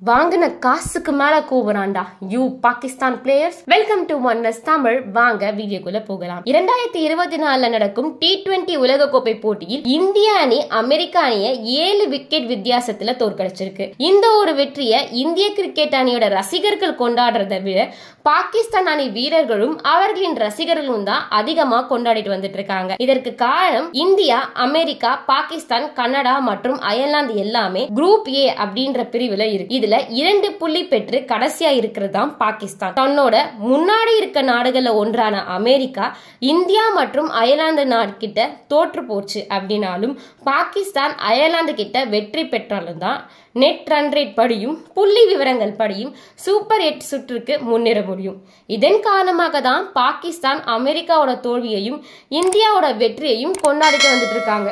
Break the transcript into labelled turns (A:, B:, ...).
A: வாங்கின காசுக்கு மேல கூவுறான்டா you Pakistan players. Welcome to ஒன்லெஸ் தமிழ். வாங்க வீடியோக்குள்ள போகலாம். 2024 நடக்கும் T20 உலகக்கோப்பை போட்டியில் இந்திய அணி அமெரிக்கா அணியை 7 விக்கெட் வித்தியாசத்துல தோற்கடிச்சிருக்கு. இந்த ஒரு வெற்றியை இந்திய கிரிக்கெட் அணியோட ரசிகர்கள் கொண்டாடுறதை விட பாகிஸ்தான் அணி வீரர்களும் அவர்களின் ரசிகர்களும் தான் அதிகமா கொண்டாடிட்டு வந்துட்டு இருக்காங்க. இதற்கு காரணம் இந்தியா, அமெரிக்கா, பாகிஸ்தான், கனடா மற்றும் அயர்லாந்து எல்லாமே குரூப் ஏ அப்படின்ற பிரிவுல இருக்கு. இதுல 2 புள்ளி பெற்று கடைசியா இருக்கிறதாம் பாகிஸ்தான். தன்னோட முன்னாடி இருக்க நாடுகள்ல ஒன்றான அமெரிக்கா இந்தியா மற்றும் அயர்லாந்து நாடு கிட்ட தோற்று போச்சு அப்படின்னாலும் பாகிஸ்தான் அயர்லாந்து கிட்ட வெற்றி பெற்றாலும் தான் நெட் ரன் ரேட் படியும் புள்ளி விவரங்கள் படியும் சூப்பர் 8 சுற்றுக்கு முன்னேற முடியும். இதன் காரணமாக தான் பாகிஸ்தான் அமெரிக்காவோட தோல்வியையும் இந்தியாவோட வெற்றியையும் கொண்டாடிட்டு வந்துட்டு இருக்காங்க.